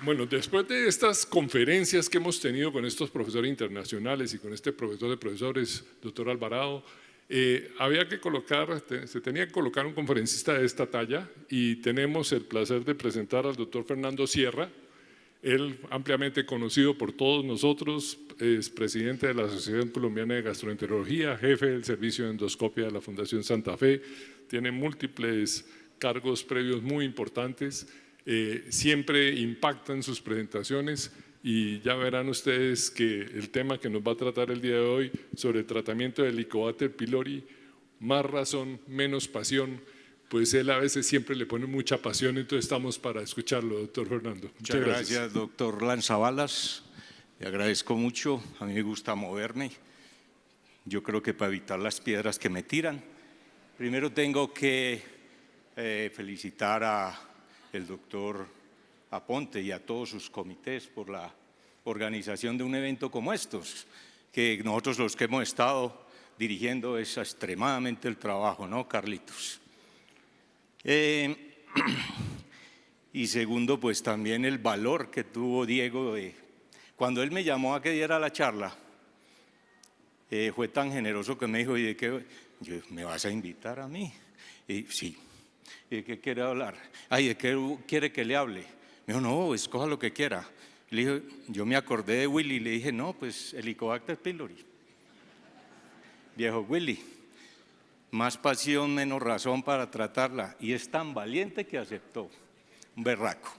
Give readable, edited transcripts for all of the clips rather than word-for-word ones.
Bueno, después de estas conferencias que hemos tenido con estos profesores internacionales y con este profesor de profesores, doctor Alvarado, se tenía que colocar un conferencista de esta talla y tenemos el placer de presentar al doctor Fernando Sierra. Él, ampliamente conocido por todos nosotros, es presidente de la Asociación Colombiana de Gastroenterología, jefe del servicio de endoscopia de la Fundación Santa Fe, tiene múltiples cargos previos muy importantes, siempre impactan sus presentaciones y ya verán ustedes que el tema que nos va a tratar el día de hoy sobre el tratamiento del Helicobacter pylori, más razón, menos pasión, pues él a veces siempre le pone mucha pasión, entonces estamos para escucharlo, doctor Fernando. Muchas gracias, doctor Lanzabalas. Le agradezco mucho, a mí me gusta moverme. Yo creo que para evitar las piedras que me tiran, primero tengo que felicitar al doctor Aponte y a todos sus comités por la organización de un evento como estos, que nosotros los que hemos estado dirigiendo es extremadamente el trabajo, ¿no, Carlitos? Y segundo, pues también el valor que tuvo Diego. Cuando él me llamó a que diera la charla, fue tan generoso que me dijo, ¿y de qué? ¿Me vas a invitar a mí? Y sí. ¿Y de qué quiere hablar? Ay, ¿de qué quiere que le hable? Me dijo, no, escoja lo que quiera. Le dije, yo me acordé de Willy y le dije, no, pues Helicobacter pylori. Viejo Willy, más pasión, menos razón para tratarla. Y es tan valiente que aceptó. Un berraco.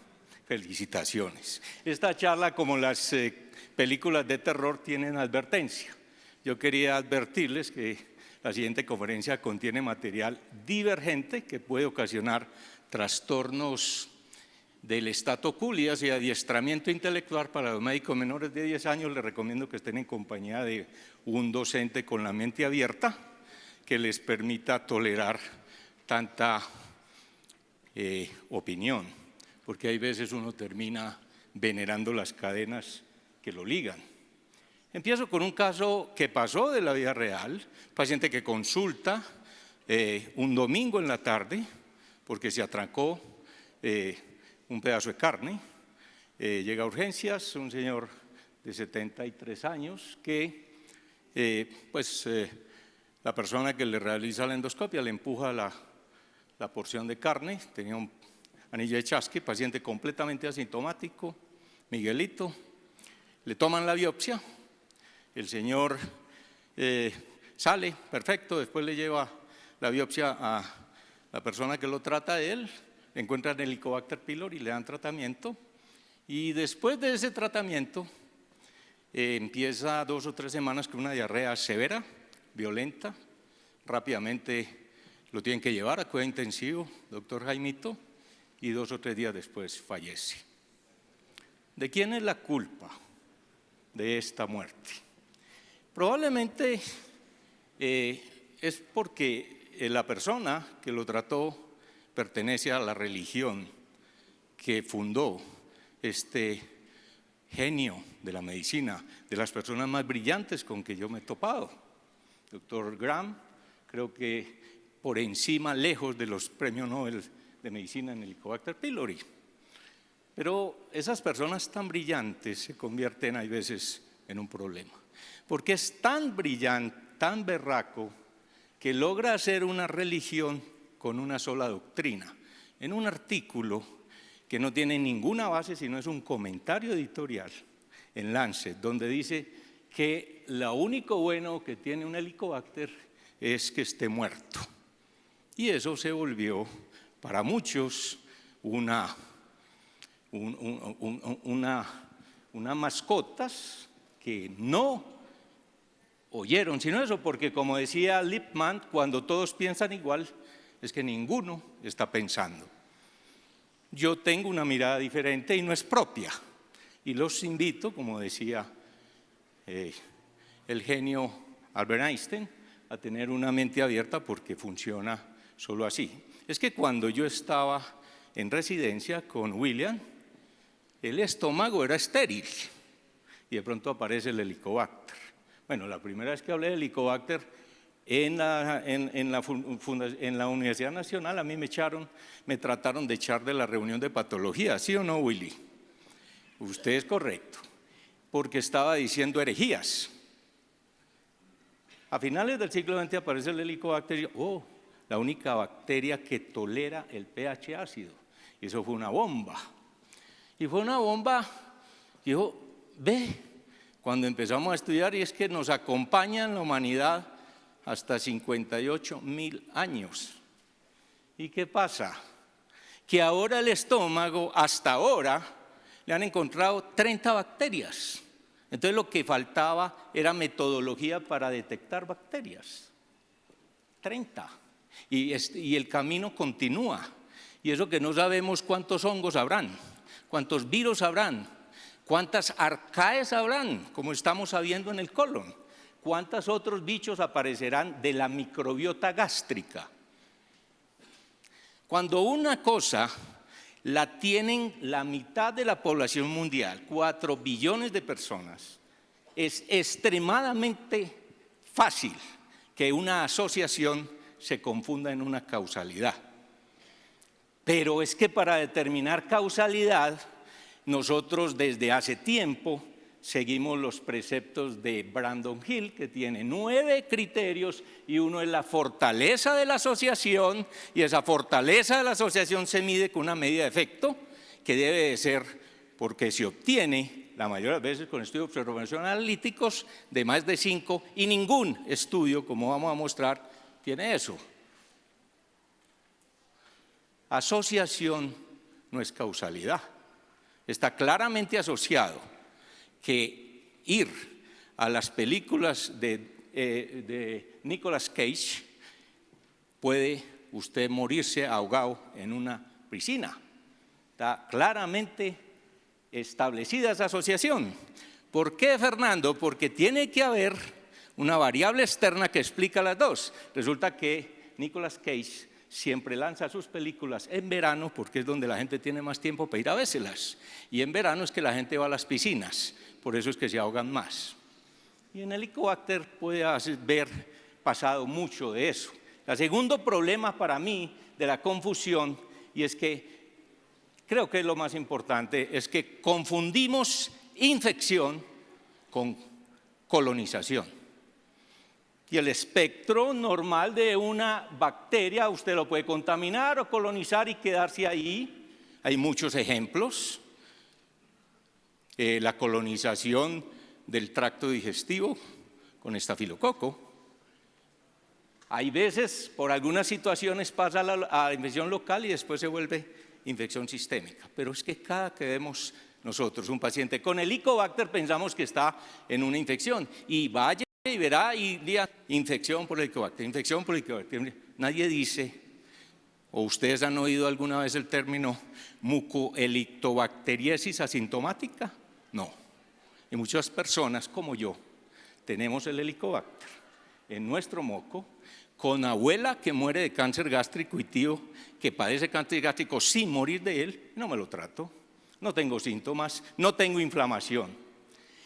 Felicitaciones. Esta charla, como las películas de terror, tienen advertencia. Yo quería advertirles que la siguiente conferencia contiene material divergente que puede ocasionar trastornos del stato culias y adiestramiento intelectual para los médicos menores de 10 años. Les recomiendo que estén en compañía de un docente con la mente abierta que les permita tolerar tanta opinión, porque hay veces uno termina venerando las cadenas que lo ligan. Empiezo con un caso que pasó de la vida real, paciente que consulta un domingo en la tarde porque se atracó un pedazo de carne, llega a urgencias, un señor de 73 años que la persona que le realiza la endoscopia le empuja la porción de carne, tenía un anillo de chasque, paciente completamente asintomático, Miguelito, le toman la biopsia, el señor sale, perfecto, después le lleva la biopsia a la persona que lo trata a él, le encuentran el Helicobacter pylori, le dan tratamiento y después de ese tratamiento empieza 2 o 3 semanas con una diarrea severa, violenta, rápidamente lo tienen que llevar a cuidado intensivo, doctor Jaimito, y 2 o 3 días después fallece. ¿De quién es la culpa de esta muerte? Probablemente es porque la persona que lo trató pertenece a la religión que fundó este genio de la medicina, de las personas más brillantes con que yo me he topado. Doctor Graham, creo que por encima, lejos de los premios Nobel de medicina en el Helicobacter pylori. Pero esas personas tan brillantes se convierten a veces en un problema, porque es tan brillante, tan berraco, que logra hacer una religión con una sola doctrina, en un artículo que no tiene ninguna base, sino es un comentario editorial en Lancet, donde dice que lo único bueno que tiene un Helicobacter es que esté muerto. Y eso se volvió para muchos una mascotas que no oyeron sino eso, porque como decía Lippmann, cuando todos piensan igual, es que ninguno está pensando. Yo tengo una mirada diferente y no es propia, y los invito, como decía el genio Albert Einstein, a tener una mente abierta porque funciona solo así. Es que cuando yo estaba en residencia con William, el estómago era estéril y de pronto aparece el Helicobacter. Bueno, la primera vez que hablé de Helicobacter en la Universidad Nacional, a mí me trataron de echar de la reunión de patología, ¿sí o no, Willy? Usted es correcto, porque estaba diciendo herejías. A finales del siglo XX aparece el Helicobacter y la única bacteria que tolera el pH ácido. Y eso fue una bomba. Y fue una bomba, dijo, ve, cuando empezamos a estudiar, y es que nos acompaña en la humanidad hasta 58.000 años. ¿Y qué pasa? Que ahora el estómago, hasta ahora, le han encontrado 30 bacterias. Entonces lo que faltaba era metodología para detectar bacterias. 30. Y el camino continúa. Y eso que no sabemos cuántos hongos habrán, cuántos virus habrán, cuántas arcaes habrán, como estamos sabiendo en el colon, cuántos otros bichos aparecerán de la microbiota gástrica. Cuando una cosa la tienen la mitad de la población mundial, 4 billones de personas, es extremadamente fácil que una asociación se confunda en una causalidad. Pero es que para determinar causalidad, nosotros desde hace tiempo seguimos los preceptos de Brandon Hill, que tiene 9 criterios, y uno es la fortaleza de la asociación, y esa fortaleza de la asociación se mide con una medida de efecto, que debe de ser, porque se obtiene la mayoría de las veces con estudios de observación analíticos de más de 5, y ningún estudio, como vamos a mostrar, tiene eso. Asociación no es causalidad. Está claramente asociado que ir a las películas de Nicolas Cage puede usted morirse ahogado en una piscina. Está claramente establecida esa asociación. ¿Por qué, Fernando? Porque tiene que haber una variable externa que explica las dos. Resulta que Nicolas Cage siempre lanza sus películas en verano porque es donde la gente tiene más tiempo para ir a vérselas. Y en verano es que la gente va a las piscinas, por eso es que se ahogan más. Y en Helicobacter puede haber pasado mucho de eso. El segundo problema para mí de la confusión, y es que creo que es lo más importante, es que confundimos infección con colonización. Y el espectro normal de una bacteria, usted lo puede contaminar o colonizar y quedarse ahí. Hay muchos ejemplos. La colonización del tracto digestivo con estafilococo. Hay veces, por algunas situaciones, pasa a la infección local y después se vuelve infección sistémica. Pero es que cada que vemos nosotros un paciente con Helicobacter pensamos que está en una infección. Y vaya y verá y diga infección por Helicobacter, infección por Helicobacter. Nadie dice, o ustedes han oído alguna vez el término mucohelicobacteriosis asintomática. No. Y muchas personas como yo tenemos el Helicobacter en nuestro moco, con abuela que muere de cáncer gástrico y tío que padece cáncer gástrico sin morir de él, no me lo trato, no tengo síntomas, no tengo inflamación.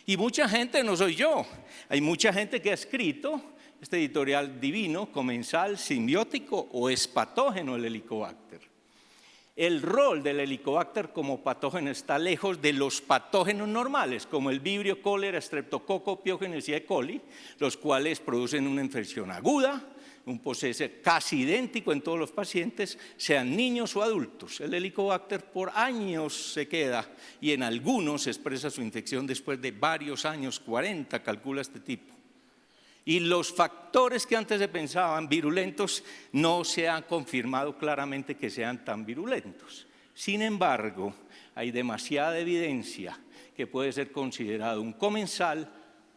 Y mucha gente, no soy yo, hay mucha gente que ha escrito este editorial divino, comensal, simbiótico o es patógeno el Helicobacter. El rol del Helicobacter como patógeno está lejos de los patógenos normales, como el vibrio, cólera, streptococo, piógenes y E. coli, los cuales producen una infección aguda, un proceso casi idéntico en todos los pacientes, sean niños o adultos. El Helicobacter por años se queda y en algunos expresa su infección después de varios años, 40, calcula este tipo. Y los factores que antes se pensaban virulentos no se han confirmado claramente que sean tan virulentos. Sin embargo, hay demasiada evidencia que puede ser considerado un comensal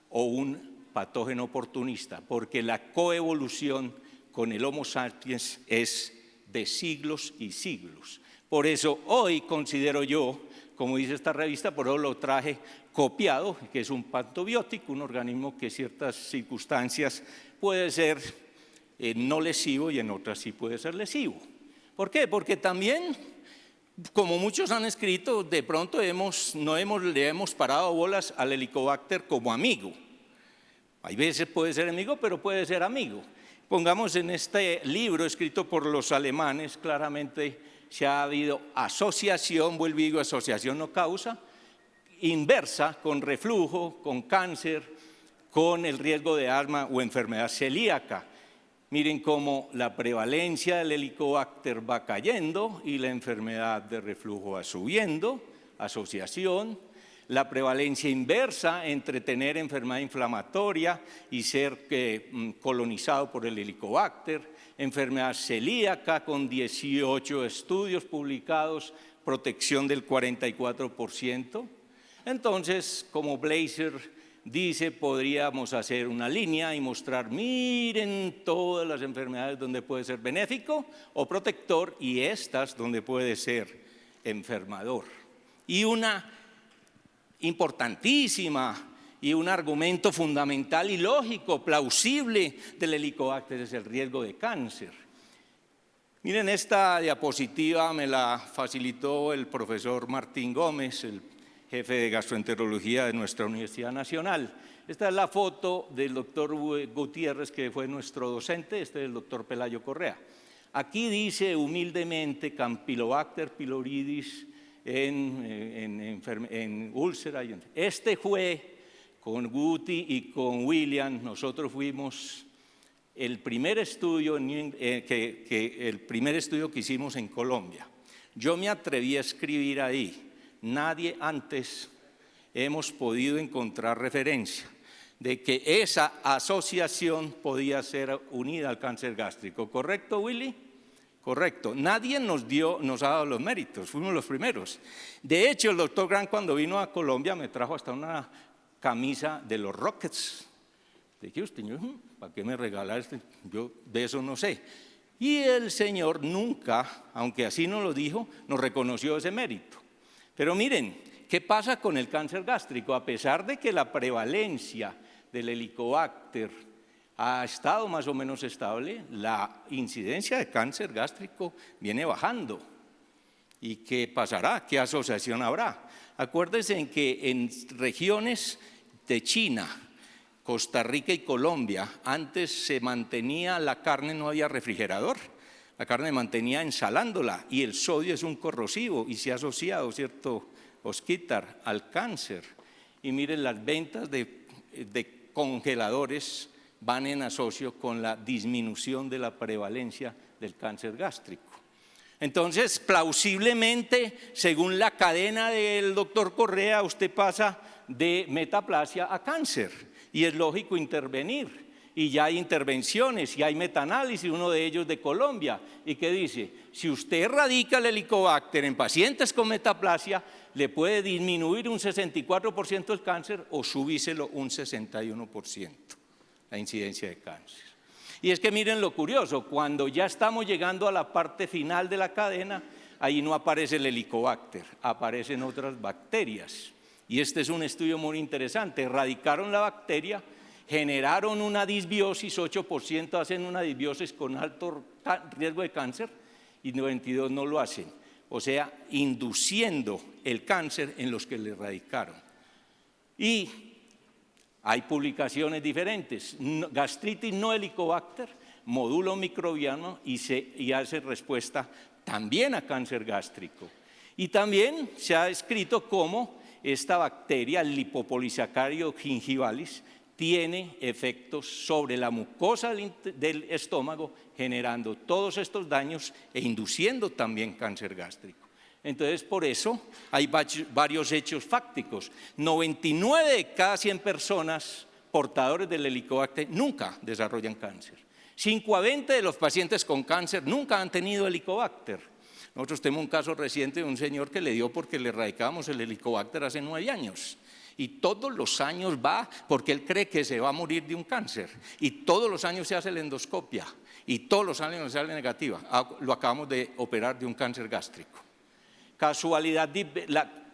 o un patógeno oportunista, porque la coevolución con el Homo sapiens es de siglos y siglos. Por eso hoy considero yo, como dice esta revista, por eso lo traje copiado, que es un patobiótico, un organismo que en ciertas circunstancias puede ser no lesivo y en otras sí puede ser lesivo. ¿Por qué? Porque también, como muchos han escrito, de pronto le hemos parado bolas al Helicobacter como amigo. Hay veces puede ser enemigo, pero puede ser amigo. Pongamos en este libro escrito por los alemanes, claramente se ha habido asociación, vuelvo y digo, asociación no causa, inversa con reflujo, con cáncer, con el riesgo de asma o enfermedad celíaca. Miren cómo la prevalencia del Helicobacter va cayendo y la enfermedad de reflujo va subiendo, asociación. La prevalencia inversa entre tener enfermedad inflamatoria y ser colonizado por el Helicobacter, enfermedad celíaca con 18 estudios publicados, protección del 44%. Entonces, como Blaser dice, podríamos hacer una línea y mostrar, miren todas las enfermedades donde puede ser benéfico o protector y estas donde puede ser enfermador. Y una importantísima y un argumento fundamental y lógico, plausible del Helicobacter es el riesgo de cáncer. Miren, esta diapositiva me la facilitó el profesor Martín Gómez, el jefe de gastroenterología de nuestra Universidad Nacional. Esta es la foto del doctor Gutiérrez, que fue nuestro docente, este es el doctor Pelayo Correa. Aquí dice humildemente Campylobacter pylorhizis en úlcera. Este fue con Guti y con William, nosotros fuimos el primer estudio que hicimos en Colombia. Yo me atreví a escribir ahí, nadie antes hemos podido encontrar referencia de que esa asociación podía ser unida al cáncer gástrico. ¿Correcto, Willy? Correcto. Nadie nos ha dado los méritos, fuimos los primeros. De hecho, el doctor Grant, cuando vino a Colombia, me trajo hasta una camisa de los Rockets de Houston. Yo, ¿para qué me regala este? Yo de eso no sé. Y el señor nunca, aunque así nos lo dijo, nos reconoció ese mérito. Pero miren, ¿qué pasa con el cáncer gástrico? A pesar de que la prevalencia del Helicobacter ha estado más o menos estable, la incidencia de cáncer gástrico viene bajando. ¿Y qué pasará? ¿Qué asociación habrá? Acuérdense en que en regiones de China, Costa Rica y Colombia, antes se mantenía la carne, no había refrigerador, la carne se mantenía ensalándola y el sodio es un corrosivo y se ha asociado, ¿cierto, Osquitar?, al cáncer. Y miren, las ventas de congeladores van en asocio con la disminución de la prevalencia del cáncer gástrico. Entonces, plausiblemente, según la cadena del doctor Correa, usted pasa de metaplasia a cáncer y es lógico intervenir. Y ya hay intervenciones y hay metaanálisis, uno de ellos de Colombia, y que dice, si usted erradica el Helicobacter en pacientes con metaplasia, le puede disminuir un 64% el cáncer o subírselo un 61%, la incidencia de cáncer. Y es que miren lo curioso, cuando ya estamos llegando a la parte final de la cadena, ahí no aparece el Helicobacter, aparecen otras bacterias. Y este es un estudio muy interesante, erradicaron la bacteria, generaron una disbiosis, 8% hacen una disbiosis con alto riesgo de cáncer y 92% no lo hacen. O sea, induciendo el cáncer en los que le erradicaron. Y hay publicaciones diferentes, gastritis no Helicobacter, módulo microbiano y hace respuesta también a cáncer gástrico. Y también se ha escrito cómo esta bacteria, el Lipopolisacchario gingivalis, tiene efectos sobre la mucosa del estómago, generando todos estos daños e induciendo también cáncer gástrico. Entonces, por eso hay varios hechos fácticos. 99 de cada 100 personas portadores del Helicobacter nunca desarrollan cáncer. 5 a 20 de los pacientes con cáncer nunca han tenido Helicobacter. Nosotros tenemos un caso reciente de un señor que le dio porque le erradicábamos el Helicobacter hace 9 años. Y todos los años va porque él cree que se va a morir de un cáncer. Y todos los años se hace la endoscopia. Y todos los años se sale negativa. Lo acabamos de operar de un cáncer gástrico.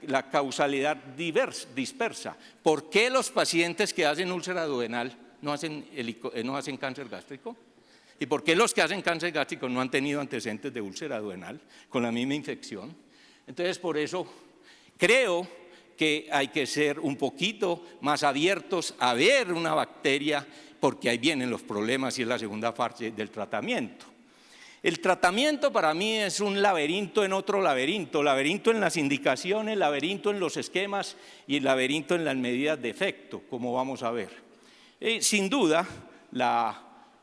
La causalidad dispersa. ¿Por qué los pacientes que hacen úlcera duodenal no hacen cáncer gástrico? ¿Y por qué los que hacen cáncer gástrico no han tenido antecedentes de úlcera duodenal con la misma infección? Entonces, por eso creo que hay que ser un poquito más abiertos a ver una bacteria, porque ahí vienen los problemas y es la segunda fase del tratamiento. El tratamiento para mí es un laberinto en otro laberinto, laberinto en las indicaciones, laberinto en los esquemas y laberinto en las medidas de efecto, como vamos a ver. Sin duda,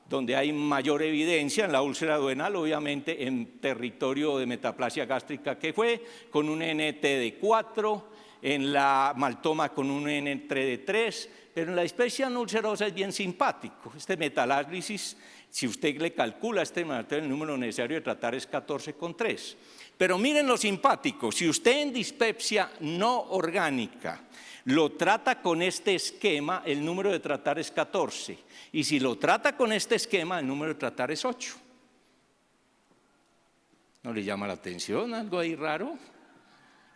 donde hay mayor evidencia en la úlcera duodenal, obviamente en territorio de metaplasia gástrica, que fue con un NT de 4, en la maltoma con un NT de 3, pero en la dispepsia ulcerosa es bien simpático. Este metalálisis, si usted le calcula el número necesario de tratar es 14,3. Pero miren lo simpático, si usted en dispepsia no orgánica lo trata con este esquema, el número de tratar es 14. Y si lo trata con este esquema, el número de tratar es 8. ¿No le llama la atención algo ahí raro?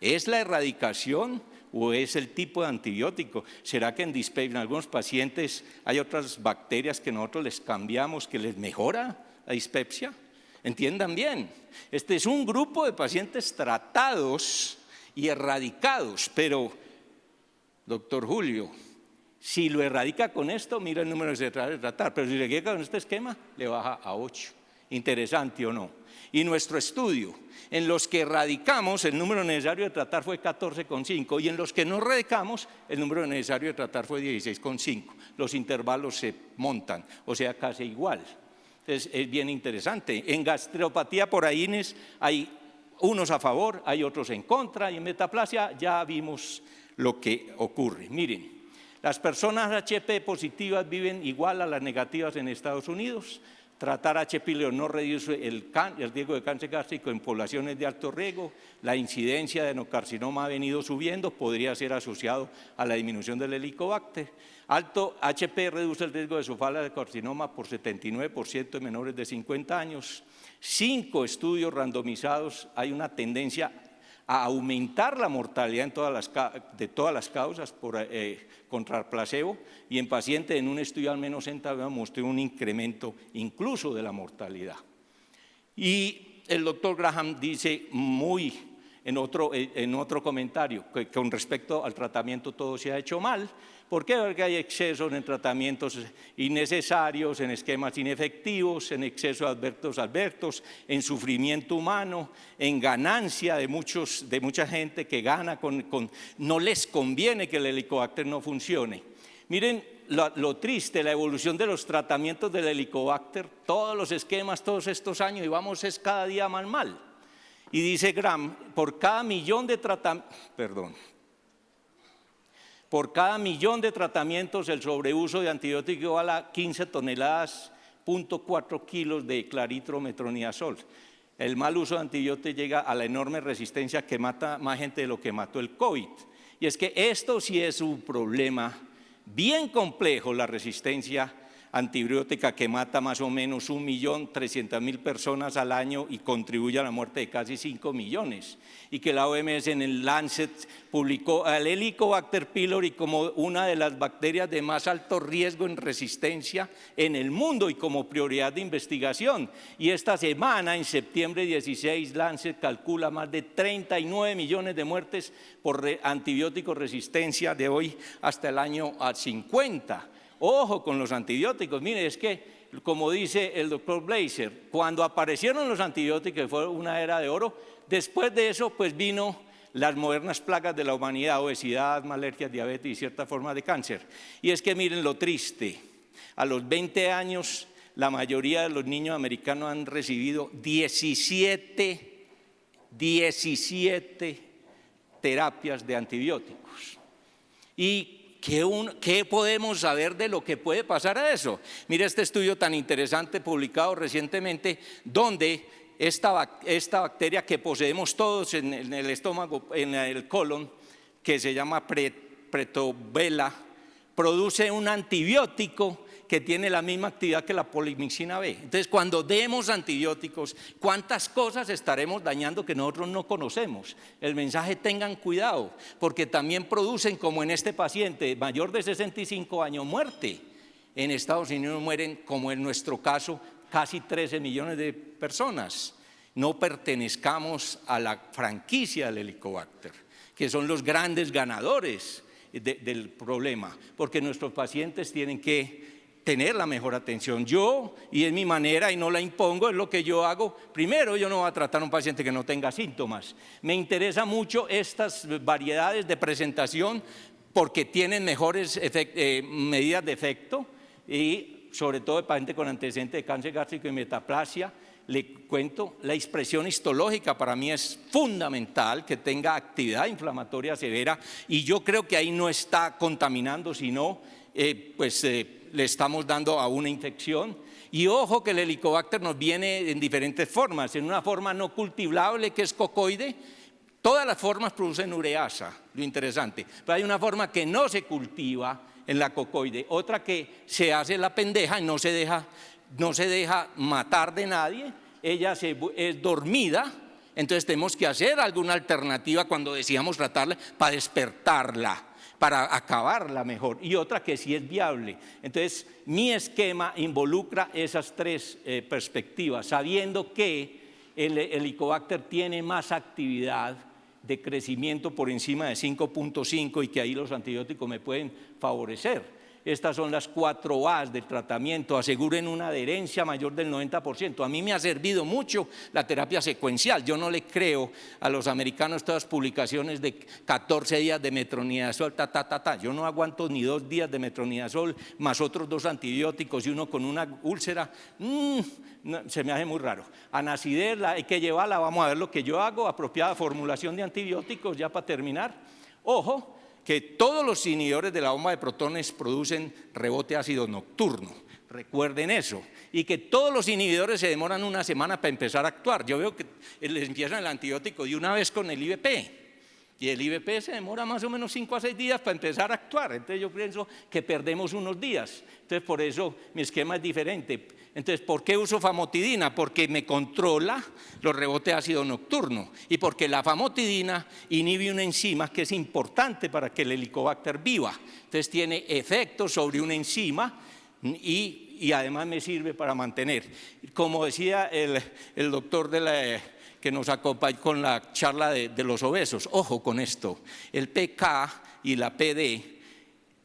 ¿Es la erradicación o es el tipo de antibiótico? ¿Será que en algunos pacientes hay otras bacterias que nosotros les cambiamos que les mejora la dispepsia? Entiendan bien, este es un grupo de pacientes tratados y erradicados, pero, doctor Julio, si lo erradica con esto, mira el número que se trata de tratar, pero si le llega con este esquema, le baja a 8. ¿Interesante o no? Y nuestro estudio, en los que erradicamos, el número necesario de tratar fue 14,5 y en los que no erradicamos, el número necesario de tratar fue 16,5. Los intervalos se montan, o sea, casi igual. Entonces, es bien interesante. En gastropatía por AINES hay unos a favor, hay otros en contra, y en metaplasia ya vimos lo que ocurre. Miren, las personas HP positivas viven igual a las negativas en Estados Unidos. Tratar H. pylori no reduce el riesgo de cáncer gástrico en poblaciones de alto riesgo. La incidencia de adenocarcinoma ha venido subiendo, podría ser asociado a la disminución del Helicobacter. Alto HP reduce el riesgo de esofágico de carcinoma por 79% en menores de 50 años. 5 estudios randomizados, hay una tendencia a aumentar la mortalidad de todas las causas contra placebo, y en pacientes en un estudio al menos 60 mostró un incremento incluso de la mortalidad. Y el doctor Graham dice en otro comentario que con respecto al tratamiento todo se ha hecho mal. ¿Por qué? Porque hay excesos en tratamientos innecesarios, en esquemas inefectivos, en excesos adversos, en sufrimiento humano, en ganancia de mucha gente que gana no les conviene que el Helicobacter no funcione. Miren lo triste, la evolución de los tratamientos del Helicobacter, todos los esquemas, todos estos años, y vamos es cada día más mal. Y dice Graham, por cada millón de tratamientos, el sobreuso de antibióticos igual a 15 toneladas, 0.4 kilos de claritro-metronidazol. El mal uso de antibióticos llega a la enorme resistencia que mata más gente de lo que mató el COVID. Y es que esto sí es un problema bien complejo, la resistencia antibiótica, que mata más o menos 1.300.000 personas al año y contribuye a la muerte de casi 5 millones. Y que la OMS en el Lancet publicó al Helicobacter pylori como una de las bacterias de más alto riesgo en resistencia en el mundo y como prioridad de investigación. Y esta semana, en septiembre 16, Lancet calcula más de 39 millones de muertes por antibiótico resistencia de hoy hasta el año 50. Ojo con los antibióticos. Mire, es que, como dice el doctor Blaser, cuando aparecieron los antibióticos fue una era de oro. Después de eso, pues vino las modernas plagas de la humanidad: obesidad, asma, alergias, diabetes y ciertas formas de cáncer. Y es que miren lo triste, a los 20 años la mayoría de los niños americanos han recibido 17 terapias de antibióticos. Y ¿qué podemos saber de lo que puede pasar a eso? Mira este estudio tan interesante publicado recientemente, donde esta bacteria que poseemos todos en el estómago, en el colon, que se llama Pretobella, produce un antibiótico que tiene la misma actividad que la polimixina B. Entonces, cuando demos antibióticos, ¿cuántas cosas estaremos dañando que nosotros no conocemos? El mensaje: tengan cuidado, porque también producen, como en este paciente mayor de 65 años, muerte. En Estados Unidos mueren, como en nuestro caso, casi 13 millones de personas. No pertenezcamos a la franquicia del Helicobacter, que son los grandes ganadores del problema, porque nuestros pacientes tienen que tener la mejor atención. Yo, y es mi manera y no la impongo, es lo que yo hago. Primero, yo no voy a tratar a un paciente que no tenga síntomas. Me interesa mucho estas variedades de presentación porque tienen mejores medidas de efecto, y sobre todo el paciente con antecedente de cáncer gástrico y metaplasia. Le cuento, la expresión histológica para mí es fundamental, que tenga actividad inflamatoria severa, y yo creo que ahí no está contaminando, sino le estamos dando a una infección. Y ojo que el Helicobacter nos viene en diferentes formas, en una forma no cultivable que es cocoide. Todas las formas producen ureasa, lo interesante, pero hay una forma que no se cultiva en la cocoide, otra que se hace la pendeja y no se deja matar de nadie, ella es dormida, entonces tenemos que hacer alguna alternativa cuando decíamos tratarla para despertarla, para acabarla mejor, y otra que sí es viable. Entonces mi esquema involucra esas tres perspectivas, sabiendo que el Helicobacter tiene más actividad de crecimiento por encima de 5.5 y que ahí los antibióticos me pueden favorecer. Estas son las 4 A's del tratamiento. Aseguren una adherencia mayor del 90%. A mí me ha servido mucho la terapia secuencial. Yo no le creo a los americanos todas las publicaciones de 14 días de metronidazol, Yo no aguanto ni 2 días de metronidazol más otros 2 antibióticos y uno con una úlcera. No, se me hace muy raro. Anacidel hay que llevarla, vamos a ver lo que yo hago, apropiada formulación de antibióticos, ya para terminar. Ojo, que todos los inhibidores de la bomba de protones producen rebote ácido nocturno, recuerden eso, y que todos los inhibidores se demoran una semana para empezar a actuar. Yo veo que les empiezan el antibiótico de una vez con el IVP, y el IVP se demora más o menos 5 a 6 días para empezar a actuar, entonces yo pienso que perdemos unos días, entonces por eso mi esquema es diferente. Entonces, ¿por qué uso famotidina? Porque me controla los rebotes de ácido nocturno, y porque la famotidina inhibe una enzima que es importante para que el Helicobacter viva, entonces tiene efectos sobre una enzima y además me sirve para mantener. Como decía el doctor que nos acompañó con la charla de los obesos, ojo con esto, el PK y la PD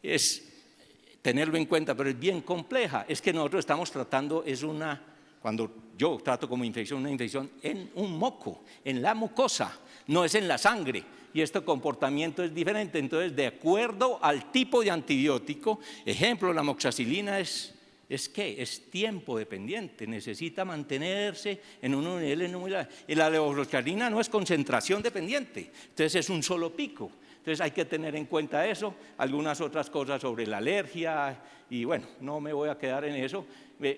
es tenerlo en cuenta, pero es bien compleja. Es que nosotros estamos tratando, cuando yo trato como infección, una infección en un moco, en la mucosa, no es en la sangre, y este comportamiento es diferente. Entonces, de acuerdo al tipo de antibiótico, ejemplo, la amoxicilina es tiempo dependiente, necesita mantenerse en un nivel muy alto. Y la levofloxacina no es concentración dependiente, entonces es un solo pico. Entonces hay que tener en cuenta eso, algunas otras cosas sobre la alergia, y bueno, no me voy a quedar en eso.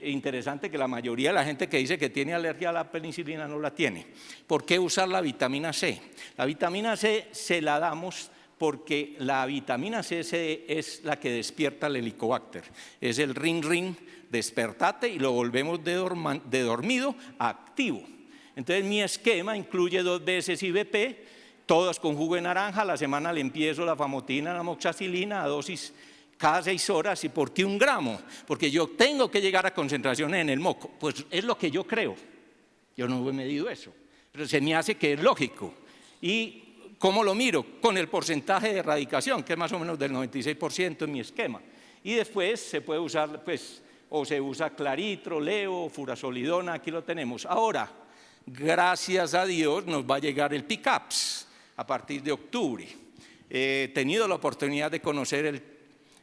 Interesante que la mayoría de la gente que dice que tiene alergia a la penicilina no la tiene. ¿Por qué usar la vitamina C? La vitamina C se la damos porque la vitamina C es la que despierta el Helicobacter. Es el ring, despertate, y lo volvemos de dormido a activo. Entonces mi esquema incluye 2 veces IVP, todas con jugo de naranja. A la semana le empiezo la famotidina, la amoxicilina a dosis cada 6 horas. ¿Y por qué 1 gramo? Porque yo tengo que llegar a concentraciones en el moco. Pues es lo que yo creo. Yo no he medido eso, pero se me hace que es lógico. ¿Y cómo lo miro? Con el porcentaje de erradicación, que es más o menos del 96% en mi esquema. Y después se puede usar, o se usa claritro, leo, furazolidona, aquí lo tenemos. Ahora, gracias a Dios nos va a llegar el PICAPS a partir de octubre. He tenido la oportunidad de conocer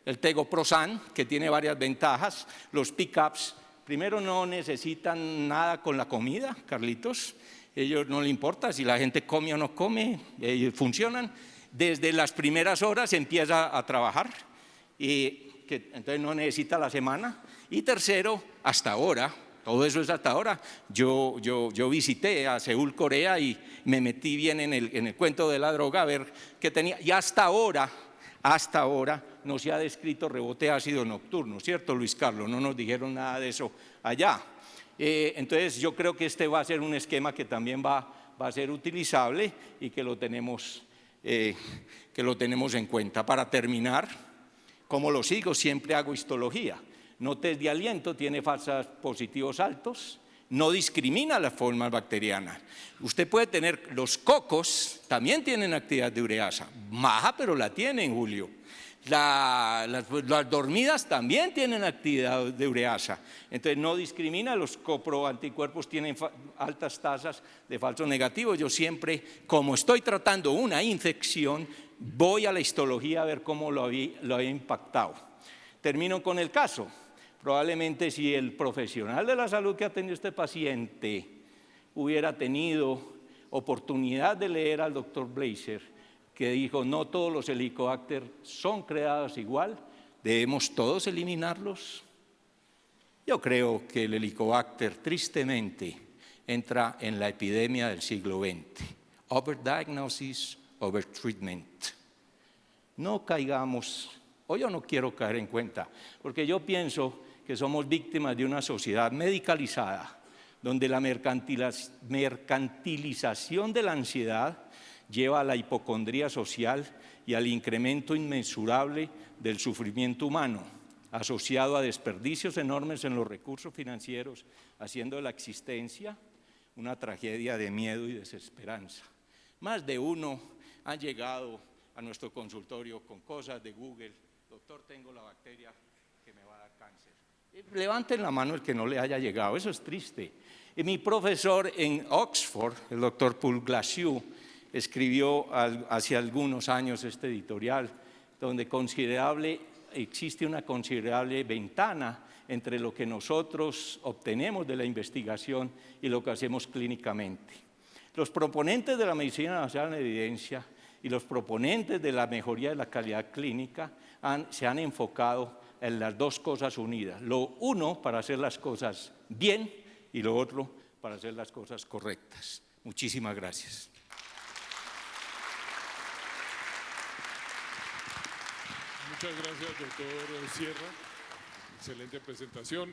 el Tegoprosan, que tiene varias ventajas. Los PICAPS, primero, no necesitan nada con la comida, Carlitos. Ellos no les importa si la gente come o no come, ellos funcionan. Desde las primeras horas empieza a trabajar, entonces no necesita la semana. Y tercero, hasta ahora, todo eso es hasta ahora. Yo visité a Seúl, Corea, y me metí bien en el cuento de la droga a ver qué tenía. Y hasta ahora no se ha descrito rebote ácido nocturno, ¿cierto, Luis Carlos? No nos dijeron nada de eso allá. Entonces yo creo que este va a ser un esquema que también va a ser utilizable y que lo tenemos en cuenta. Para terminar, como lo sigo, siempre hago histología. No test de aliento, tiene falsos positivos altos, no discrimina las formas bacterianas. Usted puede tener, los cocos también tienen actividad de ureasa, baja pero la tienen, Julio. Las dormidas también tienen actividad de ureasa, entonces no discrimina, los coproanticuerpos tienen altas tasas de falsos negativos. Yo siempre, como estoy tratando una infección, voy a la histología a ver cómo lo había impactado. Termino con el caso. Probablemente si el profesional de la salud que atendió a este paciente hubiera tenido oportunidad de leer al doctor Blaser, que dijo, no todos los Helicobacter son creados igual, debemos todos eliminarlos. Yo creo que el Helicobacter tristemente entra en la epidemia del siglo XX. Overdiagnosis, overtreatment. No caigamos, o yo no quiero caer en cuenta, porque yo pienso que somos víctimas de una sociedad medicalizada, donde la mercantilización de la ansiedad lleva a la hipocondría social y al incremento inmensurable del sufrimiento humano, asociado a desperdicios enormes en los recursos financieros, haciendo de la existencia una tragedia de miedo y desesperanza. Más de uno han llegado a nuestro consultorio con cosas de Google, doctor, tengo la bacteria que me va a dar cáncer. Levanten la mano el que no le haya llegado, eso es triste. Y mi profesor en Oxford, el doctor Paul Glasziou, escribió hace algunos años este editorial, donde existe una considerable ventana entre lo que nosotros obtenemos de la investigación y lo que hacemos clínicamente. Los proponentes de la medicina basada en evidencia y los proponentes de la mejoría de la calidad clínica se han enfocado en las dos cosas unidas, lo uno para hacer las cosas bien y lo otro para hacer las cosas correctas. Muchísimas gracias. Muchas gracias, doctor Sierra. Excelente presentación.